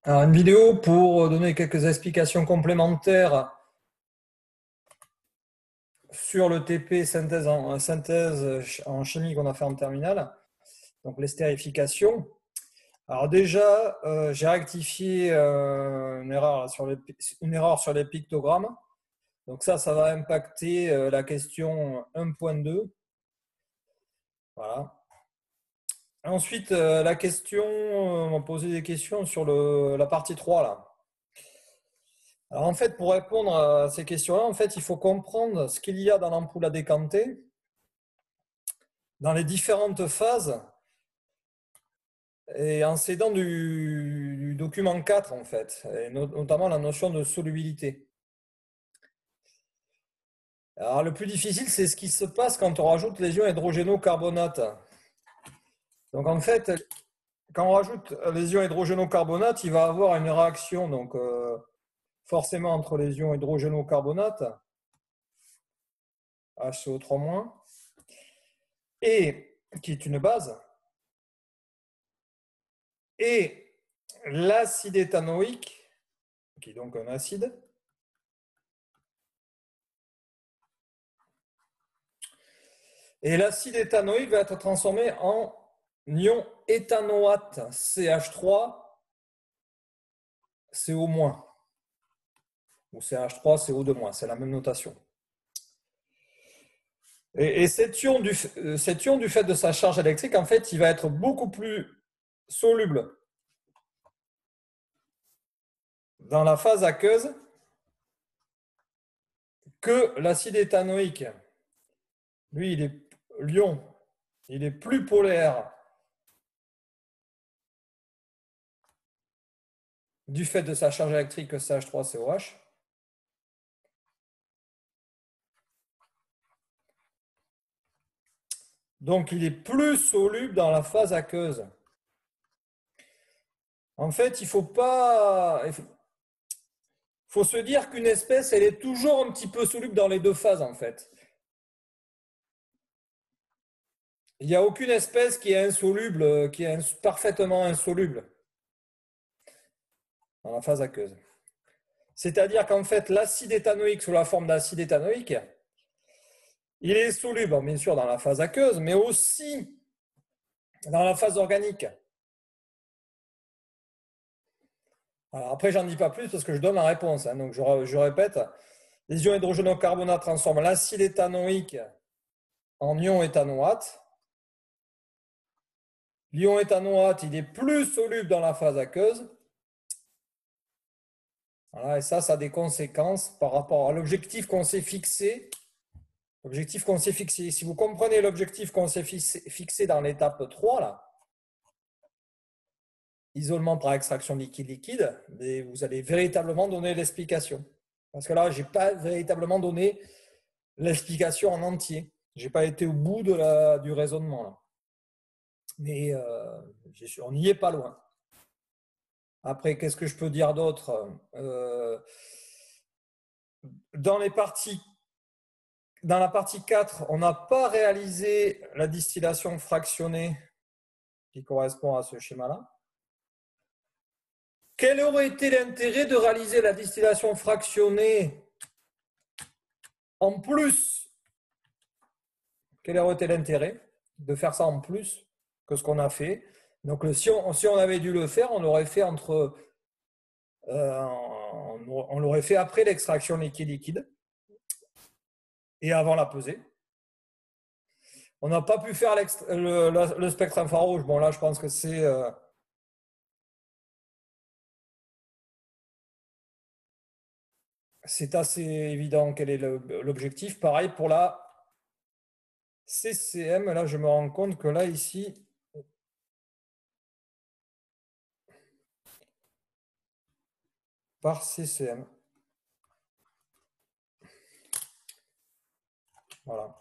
Alors, une vidéo pour donner quelques explications complémentaires sur le TP synthèse en chimie qu'on a fait en terminale, donc l'estérification. Alors déjà, j'ai rectifié une erreur sur les pictogrammes. Donc ça va impacter la question 1.2. Voilà. Ensuite, la question, on m'a posé des questions sur la partie 3 là. Alors en fait, pour répondre à ces questions-là, en fait, il faut comprendre ce qu'il y a dans l'ampoule à décanter, dans les différentes phases, et en s'aidant du document 4, en fait, et notamment la notion de solubilité. Alors le plus difficile, c'est ce qui se passe quand on rajoute les ions hydrogénocarbonates. Donc en fait, quand on rajoute les ions hydrogénocarbonates, il va y avoir une réaction, donc forcément entre les ions hydrogénocarbonates, HCO3-, et qui est une base, et l'acide éthanoïque, qui est donc un acide, et l'acide éthanoïque va être transformé en ion éthanoate, CH3, CO-, ou CH3, CO2-, c'est la même notation. Et cet ion, du fait de sa charge électrique, en fait, il va être beaucoup plus soluble dans la phase aqueuse que l'acide éthanoïque. Lui, l'ion, il est plus polaire du fait de sa charge électrique que CH3COH. Donc, il est plus soluble dans la phase aqueuse. En fait, il faut se dire qu'une espèce, elle est toujours un petit peu soluble dans les deux phases, en fait. Il n'y a aucune espèce qui est insoluble, qui est parfaitement insoluble dans la phase aqueuse. C'est-à-dire qu'en fait, l'acide éthanoïque sous la forme d'acide éthanoïque, il est soluble, bien sûr, dans la phase aqueuse, mais aussi dans la phase organique. Alors après, j'en dis pas plus parce que je donne la réponse. Donc, je répète, les ions hydrogénocarbonates transforment l'acide éthanoïque en ion éthanoate. L'ion éthanoate, il est plus soluble dans la phase aqueuse. Voilà, et ça a des conséquences par rapport à l'objectif qu'on s'est fixé. L'objectif qu'on s'est fixé. Si vous comprenez l'objectif qu'on s'est fixé dans l'étape 3, là, isolement par extraction liquide-liquide, vous allez véritablement donner l'explication. Parce que là, je n'ai pas véritablement donné l'explication en entier. Je n'ai pas été au bout du raisonnement. Là. Mais on n'y est pas loin. Après, qu'est-ce que je peux dire d'autre dans la partie 4, on n'a pas réalisé la distillation fractionnée qui correspond à ce schéma-là. Quel aurait été l'intérêt de réaliser la distillation fractionnée en plus? Quel aurait été l'intérêt de faire ça en plus que ce qu'on a fait? Donc, si on avait dû le faire, on l'aurait fait on l'aurait fait après l'extraction liquide-liquide et avant la pesée. On n'a pas pu faire le spectre infrarouge. Bon, là, je pense que c'est assez évident quel est l'objectif. Pareil pour la CCM. Là, je me rends compte que là, ici, par CCM. Voilà.